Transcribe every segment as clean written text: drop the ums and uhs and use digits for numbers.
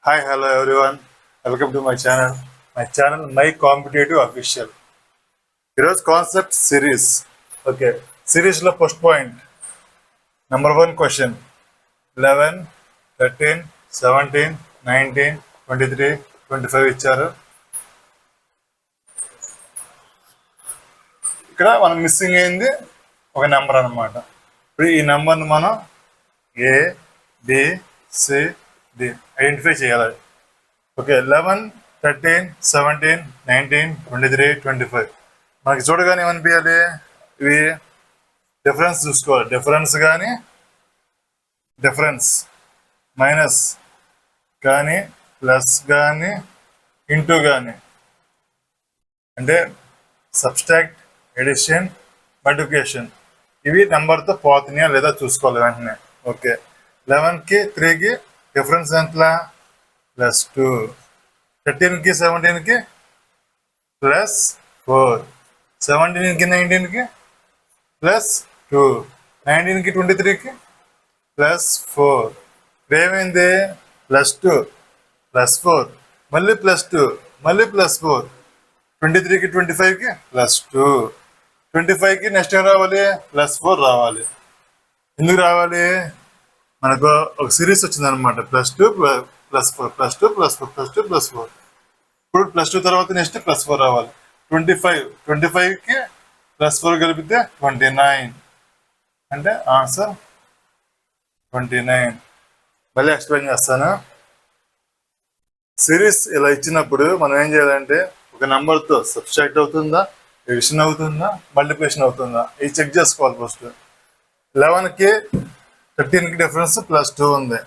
Hi, hello everyone. Welcome to my channel. My Competitive Official. Here's concept series. Okay. Series lo first point. Number one question. 11, 13, 17, 19, 23, 25 ఇచ్చారు. ఇక్కడ మనం missing అయింది ఒక number అనమాట. ఇప్పుడు ఈ నెంబర్ని మనం A B C D identify చేయాలి. ఓకే 11, 13, 17, 19, 23, 25 మనకి చూడగానే ఏమనిపించాలి? ఇవి డిఫరెన్స్ చూసుకోవాలి. డిఫరెన్స్ మైనస్ కానీ ప్లస్ కానీ ఇంటూ కానీ అంటే సబ్స్ట్రాక్ట్, ఎడిషన్, మల్టిప్లికేషన్ ఇవి నెంబర్తో పోతున్నాయా లేదా చూసుకోవాలి వెంటనే. ఓకే 11కి 3కి డిఫరెన్స్ ఎంత? +2. 13కి 17కి +4. 17కి 19కి +2. 19కి 23కి +4. ఏమైంది? +2 +4 మళ్ళీ +2 మళ్ళీ +4. 23కి 25కి +2. 25కి నెక్స్ట్ ఏం రావాలి? +4 రావాలి. ఎందుకు రావాలి? మనకు ఒక సిరీస్ వచ్చిందనమాట. +2 +4 +2 +4 +2 +4. ఇప్పుడు +2 తర్వాత నెక్స్ట్ +4 రావాలి. 25కి +4 కలిపితే 29 అంటే ఆన్సర్ 29. మళ్ళీ ఎక్స్ప్లెయిన్ చేస్తాను. సిరీస్ ఇలా ఇచ్చినప్పుడు మనం ఏం చేయాలంటే ఒక నెంబర్తో సబ్స్ట్రాక్ట్ అవుతుందా, ఎడిషన్ అవుతుందా, మల్టిప్లికేషన్ అవుతుందా ఇది చెక్ చేసుకోవాలి. ఫస్ట్ 11కి 13కి డిఫరెన్స్ +2 ఉంది.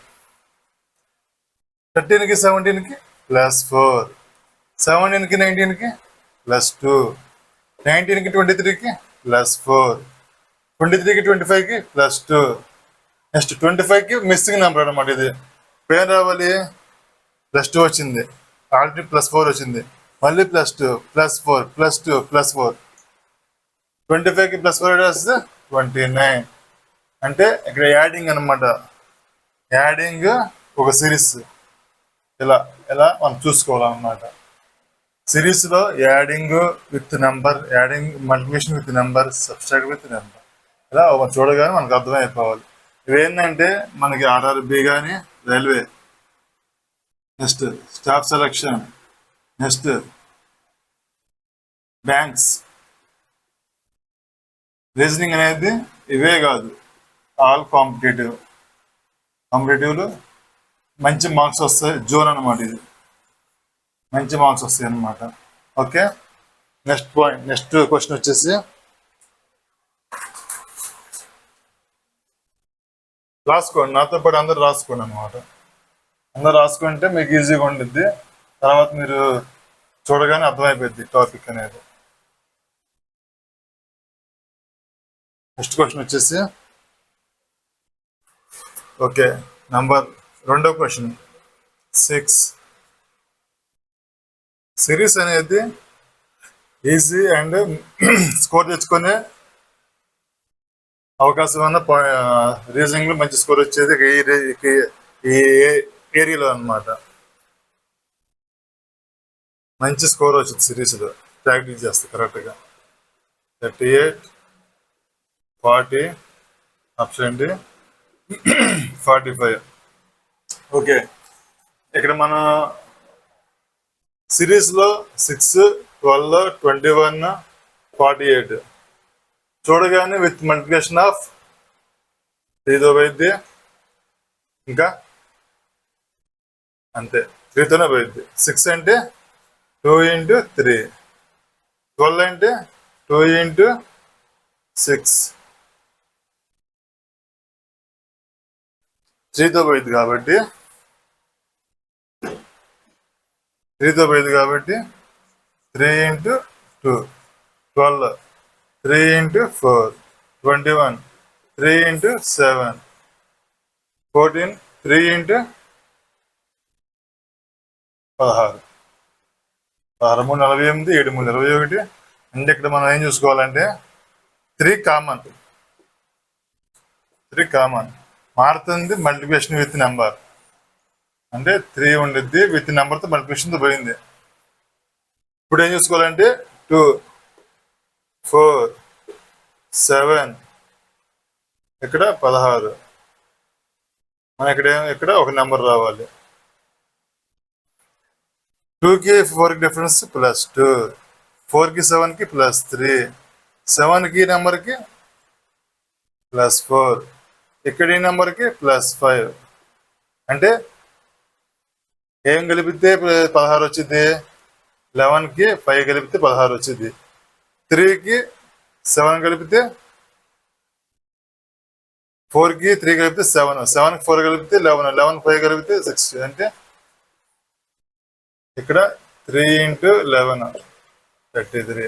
13కి 17కి +4. 17కి 19కి +2. 19కి 23కి +4. 23కి 25కి +2. నెక్స్ట్ 25కి మిస్సింగ్ నెంబర్ అనమాట. ఇది పేరు రావాలి. +2 వచ్చింది, ఆల్రెడీ +4 వచ్చింది, మళ్ళీ +2 +4 +2 +4. 25కి +4 వేస్తే 29 అంటే ఇక్కడ యాడింగ్ అనమాట. యాడింగ్ ఒక సిరీస్ ఇలా మనం చూసుకోవాలన్నమాట. సిరీస్లో adding with number, adding multiplication with number, subtract with number ఇలా చూడగానే మనకు అర్థమైపోవాలి. ఇవేంటంటే మనకి RRB కానీ railway, next staff selection, next banks, reasoning అనేది ఇవే కాదు, ఆల్ కాంపిటేటివ్లో మంచి మార్క్స్ వస్తాయి. జోన్ అనమాట. ఇది మంచి మార్క్స్ వస్తాయి అనమాట. ఓకే నెక్స్ట్ క్వశ్చన్ వచ్చేసి రాసుకోండి, నాతో పాటు అందరు రాసుకోండి అనమాట. అందరు రాసుకుంటే మీకు ఈజీగా ఉండిద్ది. తర్వాత మీరు చూడగానే అర్థమైపోద్ది టాపిక్ అనేది. నెక్స్ట్ క్వశ్చన్ వచ్చేసి ఓకే రెండో క్వశ్చన్ 6. సిరీస్ అనేది ఈజీ అండ్ స్కోర్ తెచ్చుకునే అవకాశం ఉన్న రీజనింగ్లో మంచి స్కోర్ వచ్చేది ఈ ఏరియాలో అనమాట. మంచి స్కోర్ వచ్చింది సిరీస్లో ప్రాక్టీస్ చేస్తే కరెక్ట్గా. 38, 40 ఆప్షన్ డి 45. ఓకే ఇక్కడ మన సిరీస్లో 6, 12, 21, 48 చూడగానే విత్ మల్టిప్లికేషన్ ఆఫ్ 3తో పోయిద్ది, ఇంకా అంతే 3తోనే పోయిద్ది. 6 అంటే 2 × 3, 12 అంటే 2 × 6, 3తో పోయిద్ది కాబట్టి 3 × 2 12, 3 × 4 21, 3 × 7 14, 3 × 16 16 3 48, 7 3 21. అంటే ఇక్కడ మనం ఏం చూసుకోవాలంటే 3 కామన్ మారుతుంది. మల్టిప్లికేషన్ విత్ నెంబర్ అంటే 3 ఉండిద్ది, విత్ నెంబర్తో మల్టిప్లికేషన్తో పోయింది. ఇప్పుడు ఏం చూసుకోవాలంటే 2, 4, 7, ఇక్కడ 16. మన ఇక్కడ ఒక నెంబర్ రావాలి. 2కి 4కి డిఫరెన్స్ +2, 4కి 7కి +3, 7కి నెంబర్కి +4, ఇక్కడ ఈ నెంబర్కి +5. అంటే ఏం కలిపితే 16 వచ్చింది? 11కి 5 కలిపితే 16 వచ్చింది. 3కి 7 కలిపితే 4కి 3 కలిపితే 7, 7కి 4 కలిపితే 11, 11కి 5 కలిపితే 6. అంటే ఇక్కడ 3 × 11 33.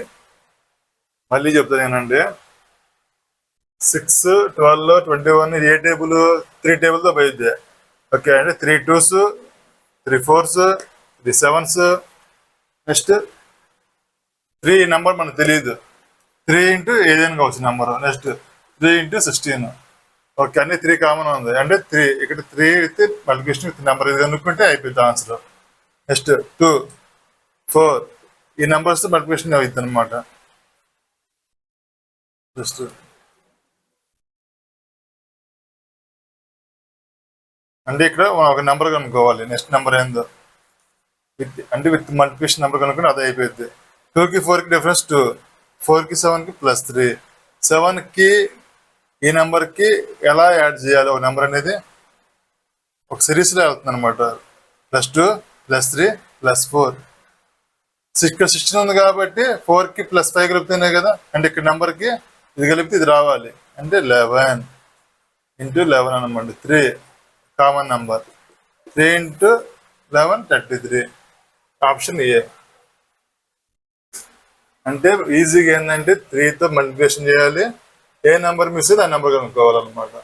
మళ్ళీ చెప్తాను ఏంటంటే 6, 12, 21 ఏ టేబుల్? 3 టేబుల్తో పోయిద్ది. ఓకే అంటే 3 2s, 3 4s, 3 7s. Next 3 number మనకు తెలియదు. 3 × ఏదైనా కావచ్చు నెంబర్. నెక్స్ట్ 3 × 16. ఓకే అన్ని 3 కామన్ ఉంది. అంటే 3 ఇక్కడ 3 అయితే మల్టిప్లికేషన్ విత్ నెంబర్ ఇది అనుకుంటే అయిపోయింది ఆన్సర్. నెక్స్ట్ 2, 4 ఈ నెంబర్స్ మల్టిప్లికేషన్ అవుతుంది అనమాట. జస్ట్ అంటే ఇక్కడ ఒక నెంబర్ కనుక్కోవాలి. నెక్స్ట్ నెంబర్ ఏందో విత్ మల్టిప్లికేషన్ నెంబర్ కనుక్కొని అదే అయిపోయింది. 2కి 4కి డిఫరెన్స్ 2, 4కి 7కి +3, 7కి ఈ నెంబర్కి ఎలా యాడ్ చేయాలి ఒక నెంబర్ అనేది ఒక సిరీస్లో వెళ్తుంది అనమాట. +2, +3, +4. ఇక్కడ 16 ఉంది కాబట్టి 4కి +5 కలిపితేనే కదా. అంటే ఇక్కడ నెంబర్కి ఇది కలిపితే ఇది రావాలి. అంటే 11 × 11 అనమాట. 3 కామన్ నెంబర్. 3 × 11 33. Option A. అంటే ఈజీగా ఏంటంటే 3తో మల్టిప్లికేషన్ చేయాలి. ఏ నెంబర్ మిస్ అయితే ఆ నెంబర్ కనుక్కోవాలన్నమాట.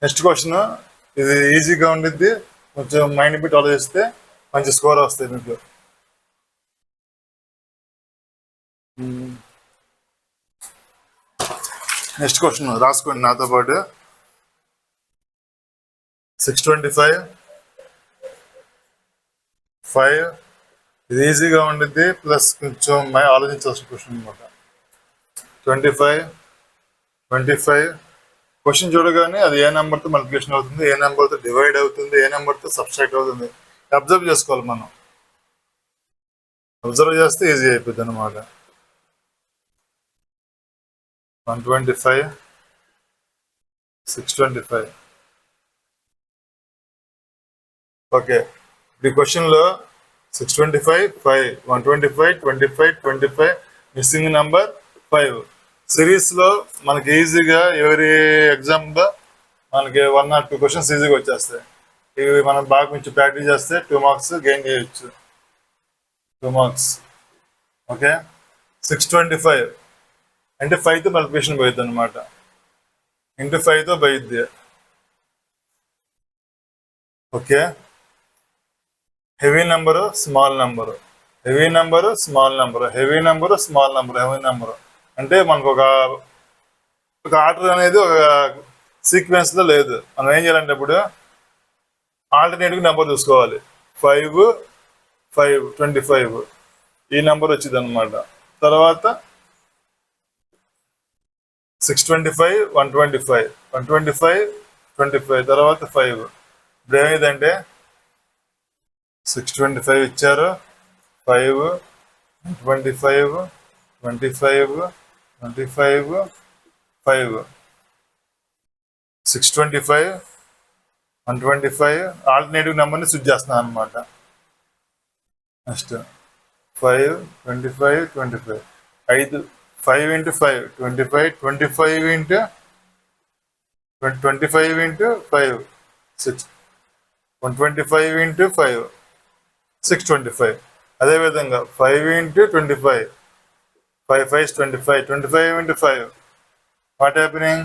నెక్స్ట్ క్వశ్చన్ ఇది ఈజీగా ఉండిద్ది. కొంచెం మైండ్ పెట్టి ఆలోచిస్తే మంచి స్కోర్ వస్తాయి మీకు. నెక్స్ట్ క్వశ్చన్ రాసుకోండి నాతో పాటు. 625, 5 ఇది ఈజీగా ఉండిద్ది. ప్లస్ కొంచెం ఆలోచించాల్సిన క్వశ్చన్ అనమాట. 25, 25 క్వశ్చన్ చూడగానే అది ఏ నెంబర్తో మల్టిప్లికేషన్ అవుతుంది, ఏ నెంబర్తో డివైడ్ అవుతుంది, ఏ నెంబర్తో సబ్స్ట్రాక్ట్ అవుతుంది అబ్జర్వ్ చేసుకోవాలి మనం. అబ్జర్వ్ చేస్తే ఈజీ అయిపోతుంది అనమాట. 125, 625. ఓకే ఈ క్వశ్చన్లో 625, 5, 125, 25, 25 మిస్సింగ్ నెంబర్ 5. సిరీస్లో మనకి ఈజీగా ఎవరి ఎగ్జామ్లో మనకి 1 or 2 క్వశ్చన్స్ ఈజీగా వచ్చేస్తాయి. ఇవి మనం బాగా కొంచెం ప్రాక్టీస్ చేస్తే 2 మార్క్స్ గెయిన్ చేయొచ్చు. 2 మార్క్స్. ఓకే 625 అంటే 5తో మల్టిప్లికేషన్ పోయిద్ది అనమాట. ఇంటూ 5తో పోయిద్ది. Okay heavy number, small number, heavy number, small number, heavy number, small number, heavy number. అంటే మనకు ఒక ఆర్డర్ అనేది ఒక సీక్వెన్స్లో లేదు. మనం ఏం చేయాలంటే ఇప్పుడు ఆల్టర్నేటివ్ నెంబర్ చూసుకోవాలి. 5, 5, 25 ఈ నెంబర్ వచ్చింది అనమాట. తర్వాత 625, 125, 125, 25 తర్వాత 5. ఇప్పుడు ఏమైందంటే 625 ఇచ్చారు, 5, 25, 25, 25, 5. 625, 125 ఆల్టర్నేటివ్ నెంబర్ని స్విచ్ చేస్తున్నాను అనమాట. నెక్స్ట్ 5, 25, 25 5, 5 × 5 25, 25 × 25 × 5 6, 125 × 5 625. అదేవిధంగా 5 × 25 5, 5 is 25, 25 × 5 వాట్ హ్యాపెనింగ్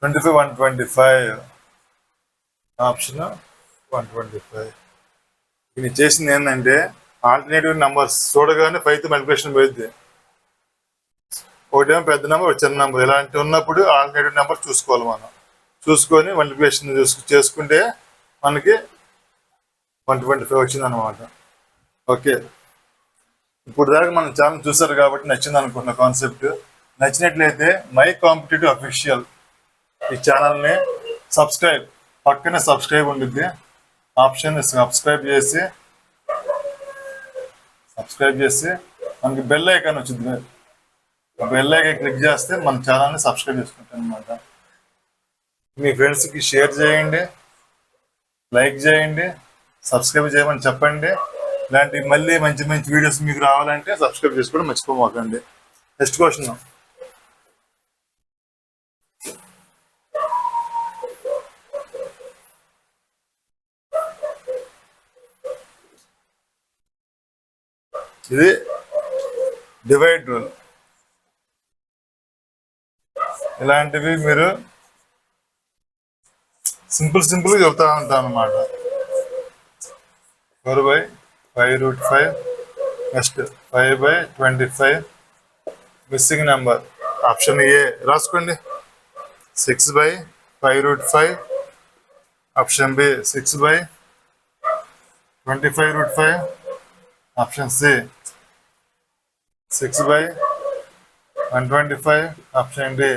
25, 125. ఆప్షన్ 125. ఇది చేసింది ఏంటంటే ఆల్టర్నేటివ్ నెంబర్స్ చూడగానే 5తో మల్టిప్లికేషన్ పోయిద్ది. ఒకటేమో పెద్ద నెంబర్, ఒక చిన్న నెంబర్, ఇలాంటి ఉన్నప్పుడు ఆల్టర్నేటివ్ నెంబర్ చూసుకోవాలి. మనం చూసుకొని మల్టిప్లికేషన్ చేసుకుంటే మనకి 125 వచ్చింది అనమాట. ఓకే, ఇప్పుడు దాకా మనం ఛానల్ చూసారు కాబట్టి నచ్చింది అనుకుంటున్న కాన్సెప్ట్. నచ్చినట్లయితే మై కాంపిటేటివ్ అఫీషియల్ ఈ ఛానల్ని పక్కనే సబ్స్క్రైబ్ ఉండిద్ది ఆప్షన్, సబ్స్క్రైబ్ చేసి మనకి బెల్ ఐకాన్ వచ్చింది. బెల్ ఐకాన్ క్లిక్ చేస్తే మన ఛానల్ని సబ్స్క్రైబ్ చేసుకుంటాం అనమాట. మీ ఫ్రెండ్స్కి షేర్ చేయండి, లైక్ చేయండి, సబ్స్క్రైబ్ చేయమని చెప్పండి. ఇలాంటి మళ్ళీ మంచి మంచి వీడియోస్ మీకు రావాలంటే సబ్స్క్రైబ్ చేసుకోవడం మర్చిపోమాకండి. Next question. ఇది డివైడ్ రూల్. ఇలాంటివి మీరు సింపుల్గా చెబుతా ఉంటాను అనమాట. 4/5√5 next 5/25 missing number option A రాసుకోండి. 6/5√5 option B 6/25√5 option C 6/125 option D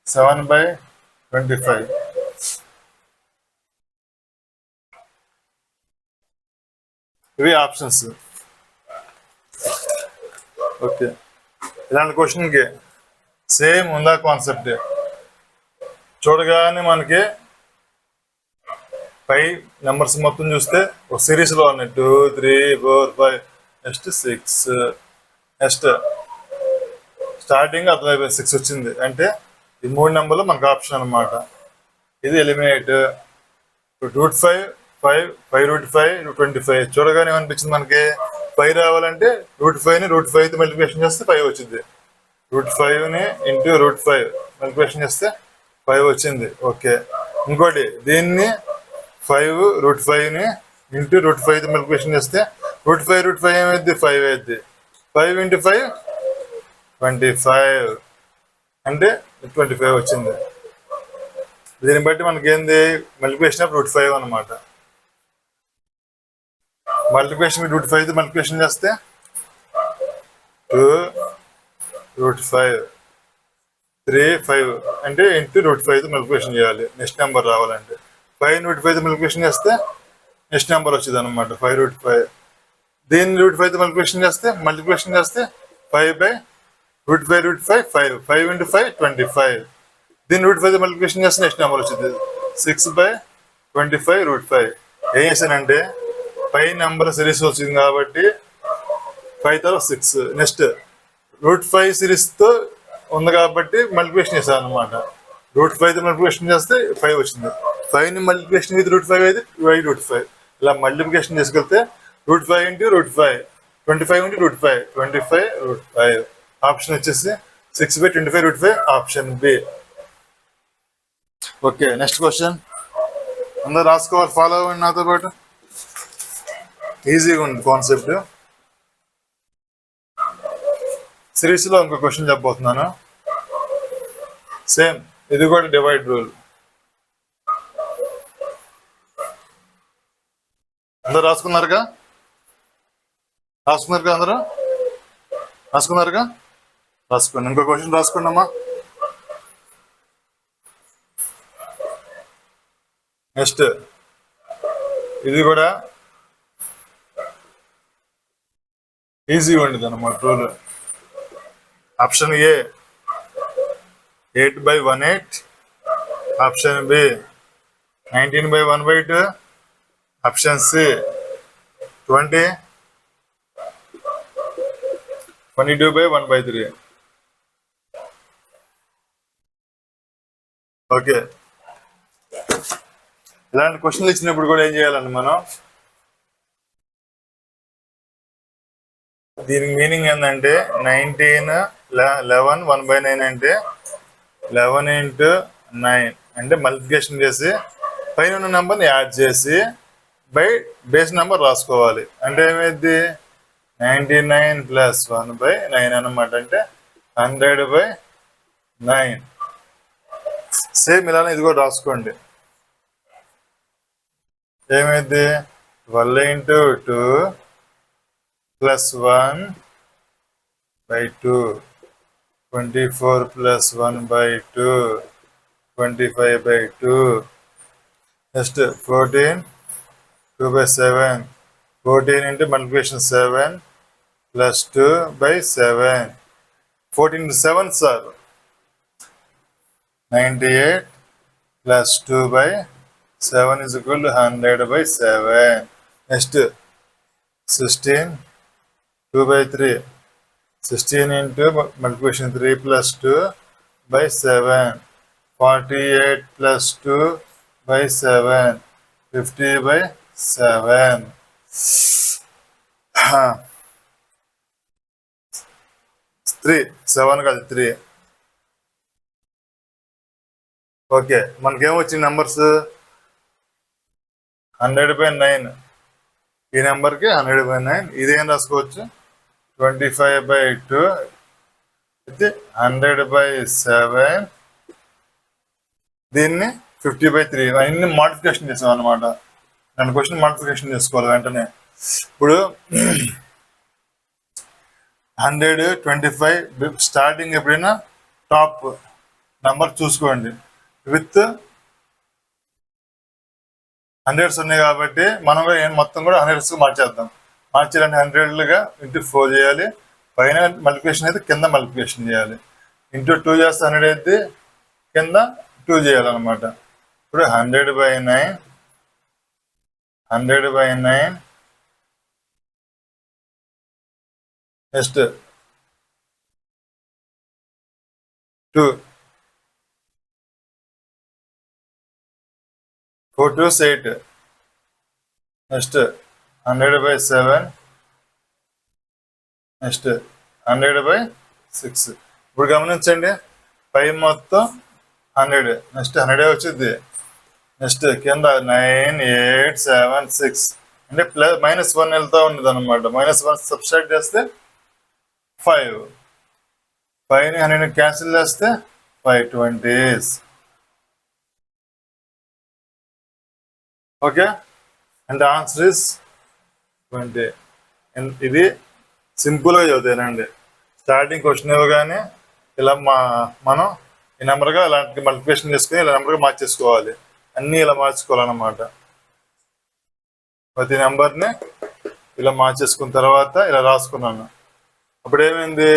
7/25. ఇవి ఆప్షన్స్. ఓకే, ఇలాంటి క్వశ్చన్కి సేమ్ ఉందా కాన్సెప్ట్. చూడగానే మనకి 5 నెంబర్స్ మొత్తం చూస్తే ఒక సిరీస్లో ఉన్నాయి. 2, 3, 4, 5 నెక్స్ట్ 6 నెక్స్ట్ స్టార్టింగ్ అర్థమైపోయింది 6 వచ్చింది అంటే ఈ 3 నెంబర్లు మనకు ఆప్షన్ అనమాట. ఇది ఎలిమినేట్. 5 5/5 చూడగానే ఏమనిపించింది మనకి 5 రావాలంటే √5ని మల్టిప్లికేషన్ చేస్తే 5 వచ్చింది. √5ని ఇంటూ √5 మల్టిప్లికేషన్ చేస్తే 5 వచ్చింది. ఓకే, ఇంకోటి దీన్ని 5√5ని ఇంటూ √5 మల్టిప్లికేషన్ చేస్తే √5 ఏమైంది 5 అయింది. 5 × 5 25 అంటే 25 వచ్చింది. దీన్ని బట్టి మనకి ఏంది మల్టిప్లికేషన్ ఆఫ్ √5 అనమాట. మల్టిప్లికేషన్ √5 మల్టిప్లికేషన్ చేస్తే 2√5 3 5 అంటే ఇంటూ √5 మల్టిప్లికేషన్ చేయాలి నెక్స్ట్ నెంబర్ రావాలంటే. 5/5 మల్టిప్లికేషన్ చేస్తే నెక్స్ట్ నెంబర్ వచ్చింది అనమాట 5/5. దీన్ని √5 మల్టిప్లికేషన్ చేస్తే 5/5 5 5 × 5 25. దీన్ని √5 మల్టిప్లికేషన్ చేస్తే నెక్స్ట్ నెంబర్ వచ్చింది 6/25√5. ఏం చేశానంటే 5 నెంబర్ సిరీస్ వచ్చింది కాబట్టి 5 తర్వాత 6 నెక్స్ట్ √5 సిరీస్తో ఉంది కాబట్టి మల్టిప్లికేషన్ చేశాను అనమాట. √5 మల్టిప్లికేషన్ చేస్తే 5 వచ్చింది. 5ని మల్టిప్లికేషన్ విత్ √5 అయితే √5. ఇలా మల్టిప్లికేషన్ చేసుకెళ్తే √5 × √5 25 × √5 25√5. ఆప్షన్ వచ్చేసి 6/25√5 option B. Okay, next question అందరూ రాసుకోవాలి, ఫాలో అవ్వండి నాతో పాటు. ఈజీగా ఉంది కాన్సెప్ట్. సిరీస్లో ఇంకో క్వశ్చన్ చెప్పబోతున్నాను. సేమ్ ఇది కూడా డివైడ్ రూల్. అందరూ రాసుకున్నారుగా అందరూ రాసుకోండి. ఇంకో క్వశ్చన్ రాసుకోండి అమ్మా. నెక్స్ట్ ఇది కూడా ఈజీగా ఉండేది అన్నమాట rule. Option A 8/18 option B 19/1/2 option C 22/1/3. Okay, ఇలాంటి క్వశ్చన్లు ఇచ్చినప్పుడు కూడా ఏం చేయాలండి మనం, దీనికి మీనింగ్ ఏంటంటే 19 11 1/9 అంటే 11 × 9 అంటే మల్టిప్లికేషన్ చేసి పైన ఉన్న నెంబర్ని యాడ్ చేసి బై బేస్ నెంబర్ రాసుకోవాలి. అంటే ఏమైంది 99 + 1/9 అన్నమాట. అంటే 100/9. సేమ్ ఇలానే ఇది కూడా రాసుకోండి. ఏమైంది? 12 × 2 + 1/2, 24 + 1/2, 25/2. Next 14, 2/7. 14 into multiplication 7 + 2/7. 14 into 7 sir. 98 + 2/7 is equal to 100/7. Next 16, 2/3. 16 into multiplication 3 + 2/7. 48 + 2/7. 50/7. 3, 7 కాదు 3. ఓకే, మనకేమొచ్చింది నెంబర్స్? 100/9. ఈ నెంబర్కి 100/9. ఇదేం రాసుకోవచ్చు? 25/2 అయితే 100/7. దీన్ని 50/3. అన్ని మోడిఫికేషన్ చేసాం అనమాట. దాని క్వశ్చన్ మోడిఫికేషన్ చేసుకోవాలి వెంటనే. ఇప్పుడు 125 స్టార్టింగ్ ఎప్పుడైనా టాప్ నెంబర్ చూసుకోండి. విత్ హండ్రెడ్స్ ఉన్నాయి కాబట్టి మనం మొత్తం కూడా హండ్రెడ్స్కి మార్చేద్దాం. మార్చాలంటే 100లుగా ఇంటూ 4 చేయాలి. పైన మల్టిప్లికేషన్ అయితే కింద మల్టిప్లికేషన్ చేయాలి. ఇంటూ 2 చేస్తే 100 అయితే కింద 2 చేయాలన్నమాట. ఇప్పుడు 100/9. 100/9. నెక్స్ట్ 2. 4 2s 8. నెక్స్ట్ 100/7. నెక్స్ట్ 100/6. ఇప్పుడు గమనించండి, పై మొత్తం 100. నెక్స్ట్ 100 వచ్చింది. నెక్స్ట్ కింద 9 8 7 6 అంటే -1 వెళ్తూ ఉండదు అనమాట. -1 సబ్స్ట్రాక్ట్ చేస్తే 5. 5ని 100 క్యాన్సిల్ చేస్తే 520s. Okay, and answer is 20. ఇది సింపుల్గా చదువుతానండి. స్టార్టింగ్ క్వశ్చన్ ఇవ్వగానే ఇలా మనం ఈ నెంబర్గా ఇలాంటి మల్టిప్లికేషన్ చేసుకుని ఇలా నెంబర్గా మార్చేసుకోవాలి. అన్నీ ఇలా మార్చుకోవాలన్నమాట. ప్రతి నెంబర్ని ఇలా మార్చేసుకున్న తర్వాత ఇలా రాసుకున్నాను. అప్పుడు ఏమైంది?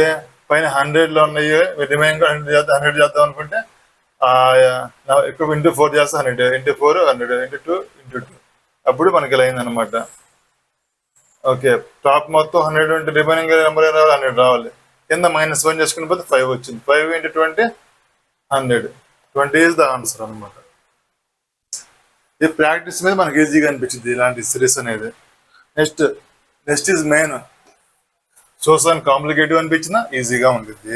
పైన 100లో ఉన్నాయి, రిమైనింగ్ 100 చేద్దాం అనుకుంటే ఎక్కువ ఇంటూ 4 చేస్తే 100, ఇంటూ 4 100, ఇంటూ 2 ఇంటూ 2. అప్పుడు మనకి ఇలా అయిందనమాట. ఓకే, టాప్ మొత్తం 100 ఉంటే రిమైనింగ్ నెంబర్ 100 రావాలి. కింద -1 చేసుకుని పోతే 5 వచ్చింది. 5 × 20 100. 20 ఈజ్ ద ఆన్సర్ అనమాట. ఈ ప్రాక్టీస్ మీద మనకి ఈజీగా అనిపించింది ఇలాంటి సిరీస్ అనేది. Next is main. చూసాను కాంప్లికేటివ్ అనిపించినా ఈజీగా ఉంటుంది.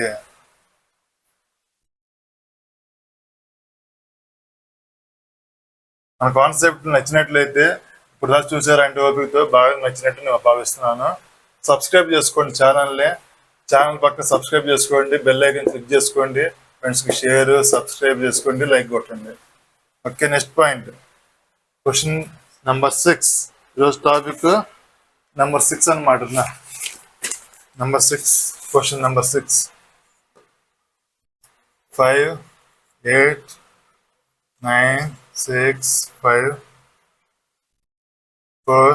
మన కాన్సెప్ట్ నచ్చినట్లయితే ఇప్పుడు దాకా చూసారంటే ఓపికతో బాగా నచ్చినట్టు నేను భావిస్తున్నాను. సబ్స్క్రైబ్ చేసుకోండి ఛానల్ పక్కన సబ్స్క్రైబ్ చేసుకోండి, బెల్ ఐకాన్ క్లిక్ చేసుకోండి, ఫ్రెండ్స్కి షేర్ సబ్స్క్రైబ్ చేసుకోండి, లైక్ కొట్టండి. Okay, next point question number 6. ఈరోజు టాపిక్ నెంబర్ 6 అనమాట. Number 6 question number 6. 5 8 9 6 5 4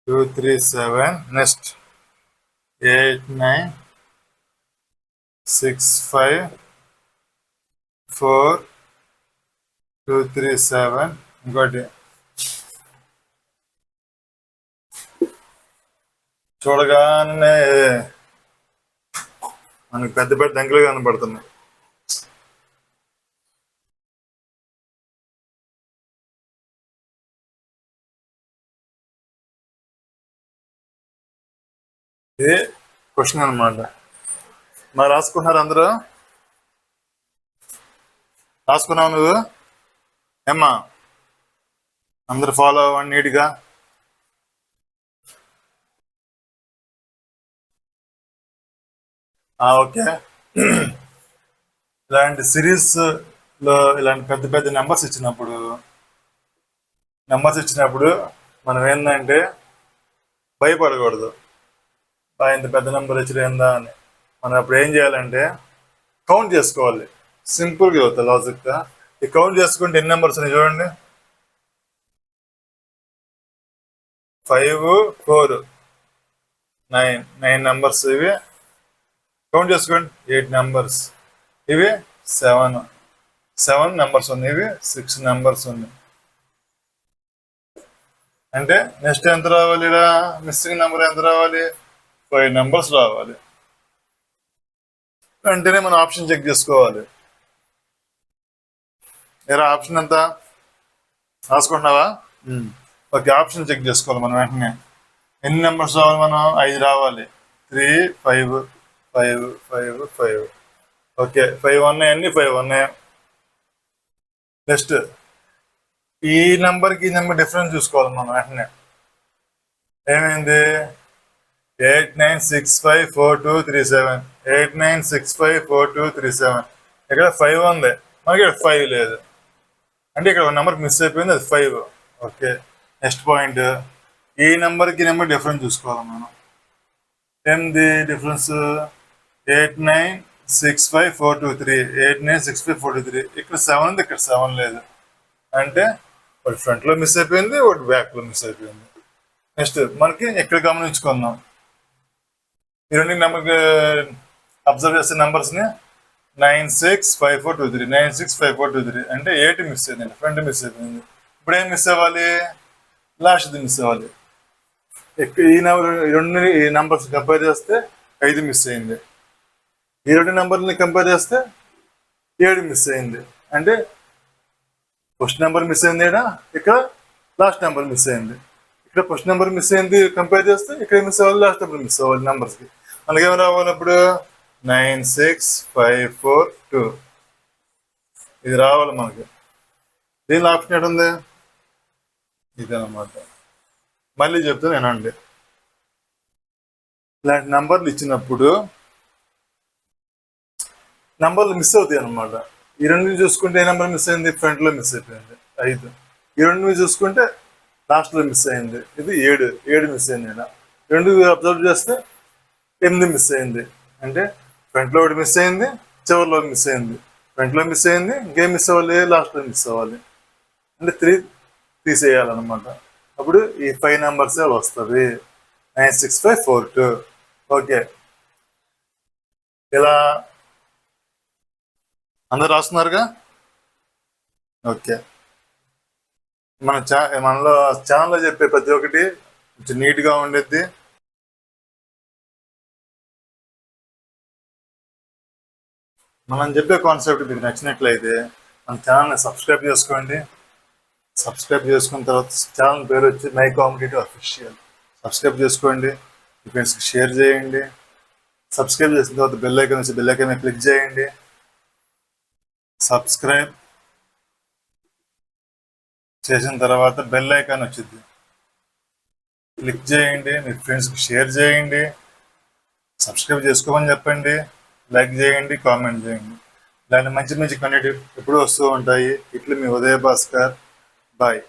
2 3 7. నెక్స్ట్ 8 9 6 5 4 2 3 7. ఇంకోటి చూడగానే మనకి పెద్ద పెద్ద అంకెలు కనబడుతున్నాయి. ఇది క్వశ్చన్ అనమాట. మరి రాసుకుంటున్నారు అందరూ? రాసుకున్నావు నువ్వు? ఏమ్మా అందరు ఫాలో అవ్వండి నీట్గా. ఓకే. ఇలాంటి సిరీస్ లో ఇలాంటి పెద్ద పెద్ద నెంబర్స్ ఇచ్చినప్పుడు మనం ఏంటంటే భయపడకూడదు. ఇంత పెద్ద నెంబర్ ఏందా అని. మనం అప్పుడు ఏం చేయాలంటే కౌంట్ చేసుకోవాలి. సింపుల్గా అవుతుంది లాజిక్గా. ఈ కౌంట్ చేసుకుంటే ఎన్ని నెంబర్స్ ఉన్నాయి చూడండి. 5, 4, 9 నెంబర్స్ ఇవి. కౌంట్ చేసుకోండి. 8 నెంబర్స్ ఇవి. 7 నెంబర్స్ ఉన్నాయి ఇవి. 6 నెంబర్స్ ఉన్నాయి. అంటే నెక్స్ట్ ఎంత రావాలి? ఇలా మిస్సింగ్ నెంబర్ ఎంత రావాలి? 5 నెంబర్స్ రావాలి. వెంటనే మనం ఆప్షన్ చెక్ చేసుకోవాలి. ఏరా ఆప్షన్ ఎంత రాసుకుంటున్నావా? ఓకే, ఆప్షన్ చెక్ చేసుకోవాలి మనం వెంటనే. ఎన్ని నెంబర్స్ రావాలి? మనం 5 రావాలి. 3, 5, 5, 5, 5. ఓకే, 5 ఉన్నాయి. అన్ని 5 ఉన్నాయి. నెక్స్ట్ ఈ నెంబర్కి ఈ నెంబర్ డిఫరెన్స్ చూసుకోవాలి మనం వెంటనే. ఏమైంది? 89654237. 89654237. ఇక్కడ 5 ఉంది, మనకి ఇక్కడ 5 లేదు. అంటే ఇక్కడ ఒక నెంబర్ మిస్ అయిపోయింది, అది 5. Okay, next point. ఈ నెంబర్కి నెంబర్ డిఫరెన్స్ చూసుకోవాలి మనం. ఏంది డిఫరెన్స్? 896543. 896543. ఇక్కడ 7 ఉంది, ఇక్కడ 7 లేదు. అంటే ఒకటి ఫ్రంట్లో మిస్ అయిపోయింది, ఒకటి బ్యాక్లో మిస్ అయిపోయింది. నెక్స్ట్ మనకి ఎక్కడ గమనించుకుందాం. ఈ రెండు నెంబర్కి అబ్జర్వ్ చేసే నెంబర్స్ని 965423. 965423 అంటే 8 మిస్ అయిందండి, ఫ్రంట్ మిస్ అయిపోయింది. ఇప్పుడు ఏం మిస్ అవ్వాలి? లాస్ట్ది మిస్ అవ్వాలి. ఈ నెంబర్స్ కంపేర్ చేస్తే 5 మిస్ అయింది. ఈ రెండు నెంబర్ని కంపేర్ చేస్తే 7 మిస్ అయింది. అంటే ఫస్ట్ నెంబర్ మిస్ అయింది, ఇక్కడ లాస్ట్ నెంబర్ మిస్ అయింది. ఇక్కడ ఫస్ట్ నెంబర్ మిస్ అయింది కంపేర్ చేస్తే ఇక్కడ మిస్ అవ్వాలి, లాస్ట్ నెంబర్ మిస్ అవ్వాలి. నెంబర్స్కి మనకేమి రావాలి అప్పుడు? 96542 ఇది రావాలి మనకి. దీనిలో ఆప్షన్ ఏంటి ఉంది? ఇదన్నమాట. మళ్ళీ చెప్తాను వినండి. ఇలాంటి నెంబర్లు ఇచ్చినప్పుడు నెంబర్లు మిస్ అవుతాయి అనమాట. ఈ రెండు చూసుకుంటే ఏ నెంబర్ మిస్ అయింది? ఫ్రంట్లో మిస్ అయిపోయింది 5. ఈ రెండు చూసుకుంటే లాస్ట్లో మిస్ అయింది, ఇది 7 మిస్ అయింది. రెండు అబ్జర్వ్ చేస్తే 8 మిస్ అయింది. అంటే ఫ్రంట్లో ఒకటి మిస్ అయింది, చివరిలో మిస్ అయింది. ఫ్రంట్లో మిస్ అయింది, ఇంకేం మిస్ అవ్వాలి? లాస్ట్లో మిస్ అవ్వాలి. అంటే 3 తీసేయాలన్నమాట. అప్పుడు ఈ 5 నెంబర్స్ వస్తుంది. 96542. ఓకే, ఇలా అందరు రాస్తున్నారుగా? ఓకే, మనలో ఛానల్లో చెప్పే ప్రతి ఒక్కటి కొంచెం నీట్గా ఉండేది. మనం చెప్పే కాన్సెప్ట్ మీకు నచ్చినట్లయితే మన ఛానల్ని సబ్స్క్రైబ్ చేసుకోండి. సబ్స్క్రైబ్ చేసుకున్న తర్వాత ఛానల్ పేరు వచ్చి మై కాంపిటేటివ్ అఫీషియల్. సబ్స్క్రైబ్ చేసుకోండి, మీ ఫ్రెండ్స్కి షేర్ చేయండి. సబ్స్క్రైబ్ చేసిన తర్వాత బెల్ ఐకాన్ వచ్చి బెల్ ఐకాన్ మీద క్లిక్ చేయండి. సబ్స్క్రైబ్ చేసిన తర్వాత బెల్ ఐకాన్ వచ్చింది, క్లిక్ చేయండి. మీ ఫ్రెండ్స్కి షేర్ చేయండి. సబ్స్క్రైబ్ చేసుకోమని చెప్పండి, లైక్ చేయండి, కామెంట్ చేయండి. ఇలాంటి మంచి మంచి కంటెంట్ ఎప్పుడూ వస్తూ ఉంటాయి. ఇట్లు మీ ఉదయ భాస్కర్. బాయ్.